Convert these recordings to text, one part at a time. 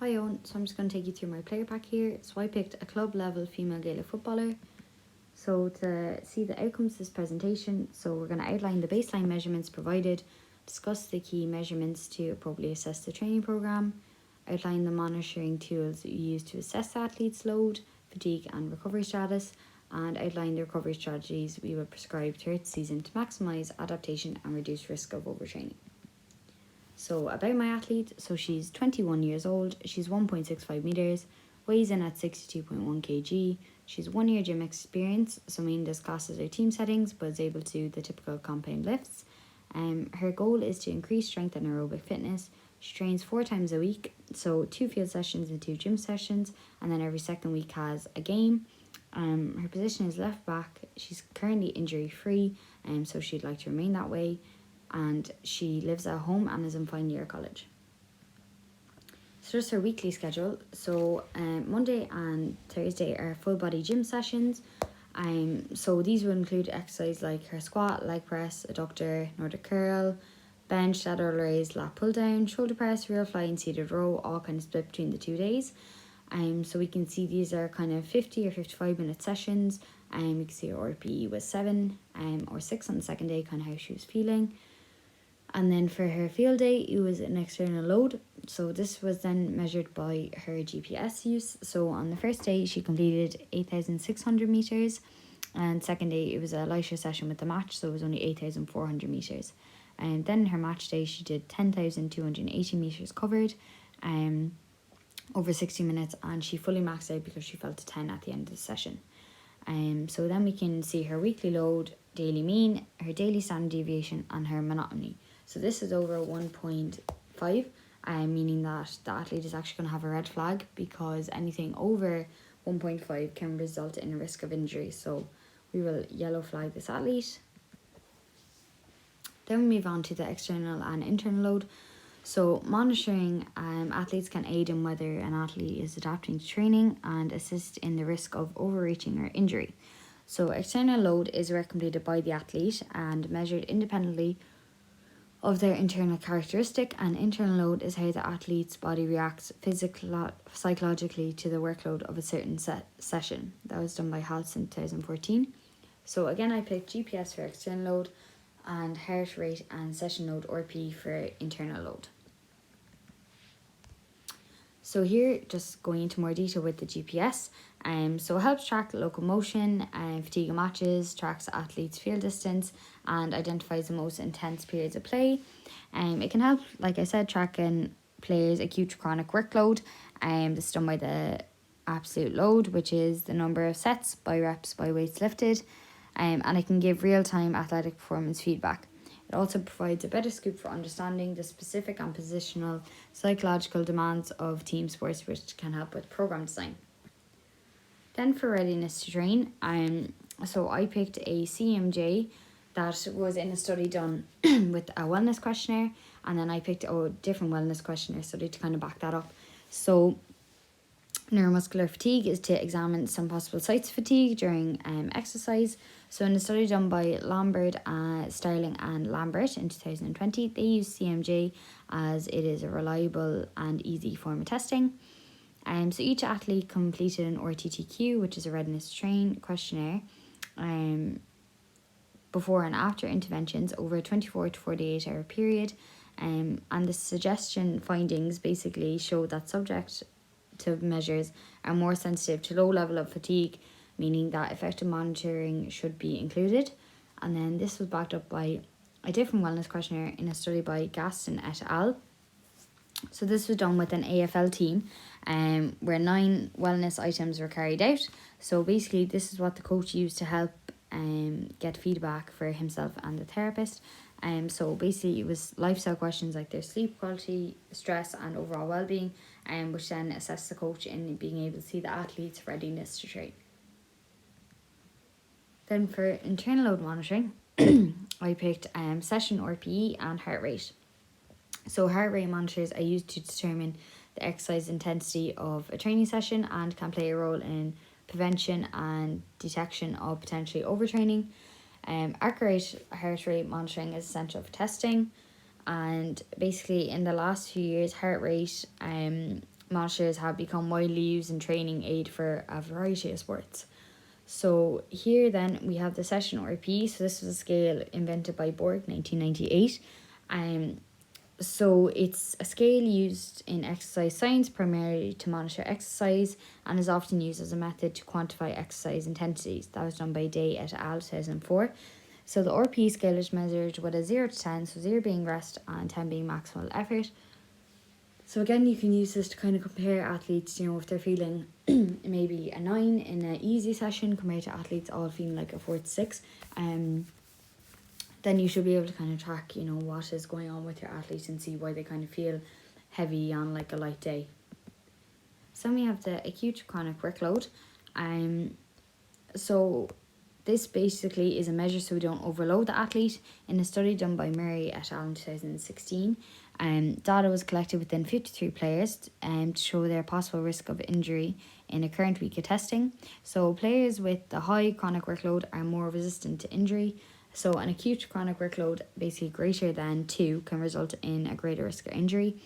Hi Owen, so I'm just going to take you through my player pack here. So I picked a club level female Gaelic footballer. So to see the outcomes of this presentation, so we're going to outline the baseline measurements provided, discuss the key measurements to appropriately assess the training programme, outline the monitoring tools that you use to assess the athlete's load, fatigue and recovery status, and outline the recovery strategies we will prescribe throughout the season to maximise adaptation and reduce risk of overtraining. So about my athlete, so she's 21 years old, she's 1.65 metres, weighs in at 62.1 kg, she's 1 year gym experience, so mainly does classes or team settings, but is able to do the typical compound lifts. Her goal is to increase strength and aerobic fitness. She trains 4 times a week, so 2 field sessions and 2 gym sessions, and then every second week has a game. Her position is left back. She's currently injury free, so she'd like to remain that way. And she lives at home and is in final year college. So just her weekly schedule. So Monday and Thursday are full body gym sessions. So these will include exercise like her squat, leg press, adductor, Nordic curl, bench, lateral raise, lat pull down, shoulder press, real fly and seated row, all kind of split between the 2 days. So we can see these are kind of 50 or 55-minute sessions. You can see her RPE was 7 or 6 on the second day, kind of how she was feeling. And then for her field day, it was an external load. So this was then measured by her GPS use. So on the first day, she completed 8,600 metres. And second day, it was a lighter session with the match. So it was only 8,400 metres. And then her match day, she did 10,280 metres covered over 60 minutes. And she fully maxed out because she fell to 10 at the end of the session. So then we can see her weekly load, daily mean, her daily standard deviation, and her monotony. So this is over 1.5, meaning that the athlete is actually going to have a red flag because anything over 1.5 can result in a risk of injury. So we will yellow flag this athlete. Then we move on to the external and internal load. So monitoring athletes can aid in whether an athlete is adapting to training and assist in the risk of overreaching or injury. So external load is work completed by the athlete and measured independently of their internal characteristic, and internal load is how the athlete's body reacts psychologically to the workload of a certain session. That was done by Halse in 2014. So again, I picked GPS for external load and heart rate and session load RP for internal load. So here, just going into more detail with the GPS. So it helps track locomotion, fatigue of matches, tracks athletes' field distance, and identifies the most intense periods of play. It can help, like I said, tracking players' acute to chronic workload. This is done by the absolute load, which is the number of sets by reps by weights lifted. And it can give real-time athletic performance feedback. It also provides a better scope for understanding the specific and positional psychological demands of team sports, which can help with program design. Then for readiness to train, so I picked a CMJ that was in a study done with a wellness questionnaire, and then I picked a different wellness questionnaire study to kind of back that up. So neuromuscular fatigue is to examine some possible sites of fatigue during exercise. So in a study done by Lombard, Starling and Lambert in 2020, they used CMJ as it is a reliable and easy form of testing. So each athlete completed an RTTQ, which is a readiness to train questionnaire, before and after interventions over a 24 to 48 hour period. And the suggestion findings basically show that subject to measures are more sensitive to low level of fatigue, meaning that effective monitoring should be included. And then this was backed up by a different wellness questionnaire in a study by Gaston et al. So this was done with an AFL team where 9 wellness items were carried out. So basically this is what the coach used to help get feedback for himself and the therapist. So basically it was lifestyle questions like their sleep quality, stress and overall well-being, which then assess the coach in being able to see the athlete's readiness to train. Then for internal load monitoring, I picked session RPE and heart rate. So heart rate monitors are used to determine the exercise intensity of a training session and can play a role in prevention and detection of potentially overtraining. Accurate heart rate monitoring is essential for testing, and basically in the last few years heart rate monitors have become widely used in training aid for a variety of sports. So here then we have the session RP. So this was a scale invented by Borg 1998. So it's a scale used in exercise science primarily to monitor exercise and is often used as a method to quantify exercise intensities. That was done by Day et al. 2004. So the RP scale is measured with a 0 to 10, so 0 being rest and 10 being maximal effort. So again, you can use this to kind of compare athletes, if they're feeling maybe a 9 in an easy session compared to athletes all feeling like a 4 to 6. Then you should be able to kind of track, what is going on with your athletes and see why they kind of feel heavy on like a light day. So we have the acute chronic workload. So this basically is a measure so we don't overload the athlete. In a study done by Murray et al. In 2016, data was collected within 53 players to show their possible risk of injury in a current week of testing. So players with the high chronic workload are more resistant to injury. So an acute chronic workload, basically greater than 2, can result in a greater risk of injury.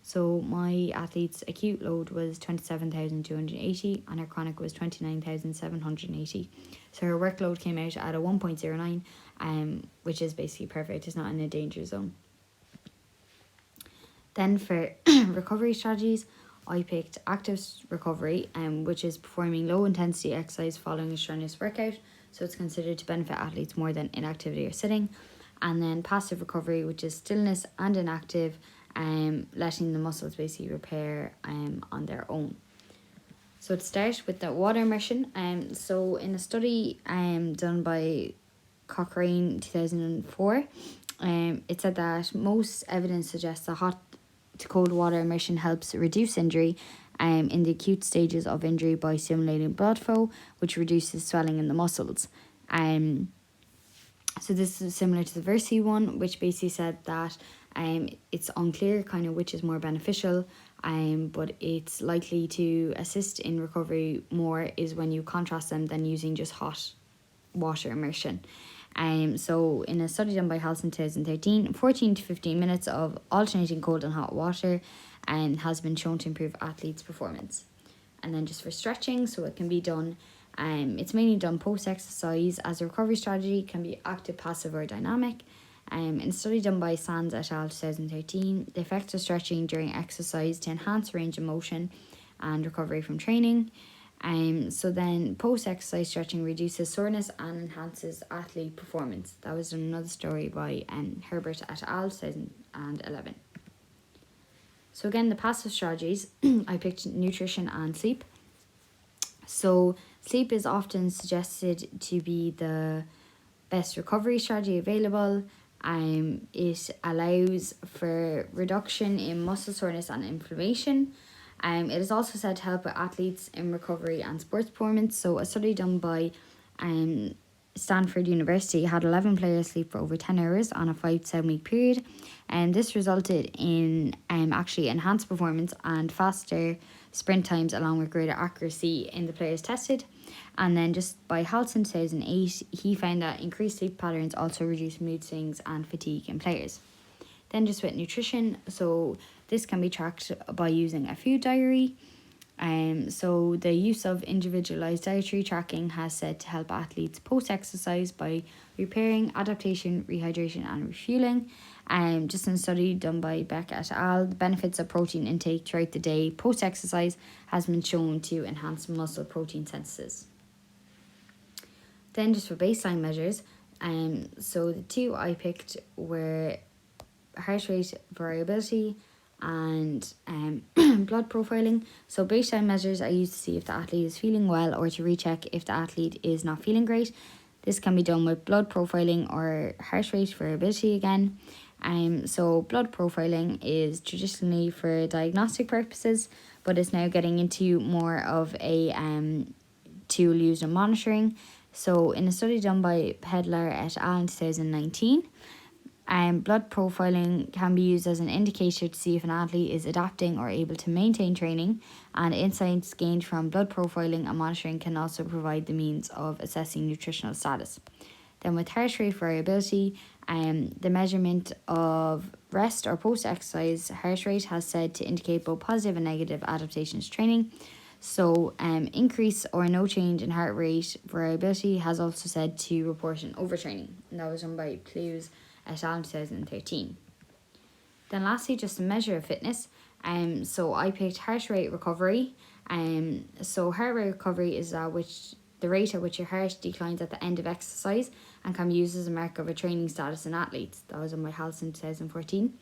So my athlete's acute load was 27,280 and her chronic was 29,780. So her workload came out at a 1.09, which is basically perfect. It's not in a danger zone. Then for recovery strategies, I picked active recovery, which is performing low intensity exercise following a strenuous workout. So it's considered to benefit athletes more than inactivity or sitting. And then passive recovery, which is stillness and inactive, letting the muscles basically repair on their own. So to start with the water immersion, so in a study done by Cochrane 2004, it said that most evidence suggests that hot to cold water immersion helps reduce injury in the acute stages of injury by stimulating blood flow, which reduces swelling in the muscles. So this is similar to the Versi one, which basically said that it's unclear kind of which is more beneficial, but it's likely to assist in recovery more is when you contrast them than using just hot water immersion. So in a study done by Halson in 2013, 14 to 15 minutes of alternating cold and hot water has been shown to improve athletes' performance. And then just for stretching, so it can be done, it's mainly done post-exercise as a recovery strategy, can be active, passive or dynamic. In a study done by Sands et al. 2013, the effects of stretching during exercise to enhance range of motion and recovery from training. So then post-exercise stretching reduces soreness and enhances athlete performance. That was another story by Herbert et al. 2011. So again, the passive strategies, I picked nutrition and sleep. So sleep is often suggested to be the best recovery strategy available. It allows for reduction in muscle soreness and inflammation. It is also said to help with athletes in recovery and sports performance. So a study done by Stanford University had 11 players sleep for over 10 hours on a 5 to 7 week period. And this resulted in actually enhanced performance and faster sprint times along with greater accuracy in the players tested. And then just by Halson 2008, he found that increased sleep patterns also reduce mood swings and fatigue in players. Then just with nutrition, so this can be tracked by using a food diary. So the use of individualized dietary tracking has said to help athletes post-exercise by repairing, adaptation, rehydration and refueling. Just in a study done by Beck et al., the benefits of protein intake throughout the day post-exercise has been shown to enhance muscle protein synthesis. Then just for baseline measures, so the two I picked were heart rate variability and blood profiling. So baseline measures are used to see if the athlete is feeling well or to recheck if the athlete is not feeling great. This can be done with blood profiling or heart rate variability again. So blood profiling is traditionally for diagnostic purposes, but it's now getting into more of a tool used in monitoring. So in a study done by Pedler et al. In 2019, blood profiling can be used as an indicator to see if an athlete is adapting or able to maintain training, and insights gained from blood profiling and monitoring can also provide the means of assessing nutritional status. Then with heart rate variability, the measurement of rest or post-exercise heart rate has said to indicate both positive and negative adaptations to training. So increase or no change in heart rate variability has also said to report an overtraining. And that was done by Plews et al. In 2013. Then lastly, just a measure of fitness. So I picked heart rate recovery. So heart rate recovery is the rate at which your heart declines at the end of exercise and can be used as a marker of a training status in athletes. That was on my Health in 2014.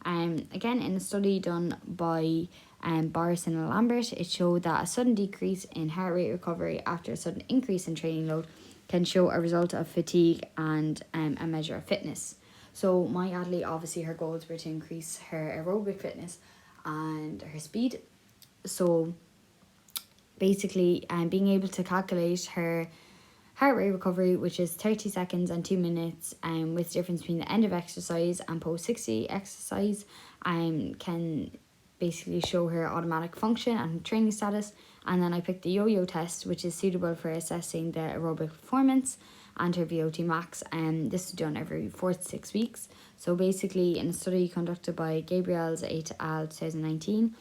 Again, in a study done by Barrison and Lambert, it showed that a sudden decrease in heart rate recovery after a sudden increase in training load can show a result of fatigue and a measure of fitness. So my athlete, obviously her goals were to increase her aerobic fitness and her speed. So basically being able to calculate her heart rate recovery, which is 30 seconds and 2 minutes, with the difference between the end of exercise and post 60 exercise, can basically show her automatic function and training status. And then I picked the yo-yo test, which is suitable for assessing the aerobic performance and her VO2 max. And this is done every 4 to 6 weeks. So basically, in a study conducted by Gabriels et al. 2019,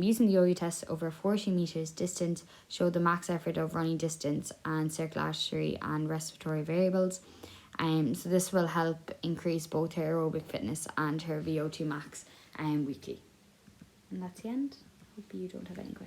using the yo-yo test over 40 meters distance showed the max effort of running distance and circulatory and respiratory variables. So this will help increase both her aerobic fitness and her VO2 max weekly. And that's the end. Hope you don't have any questions.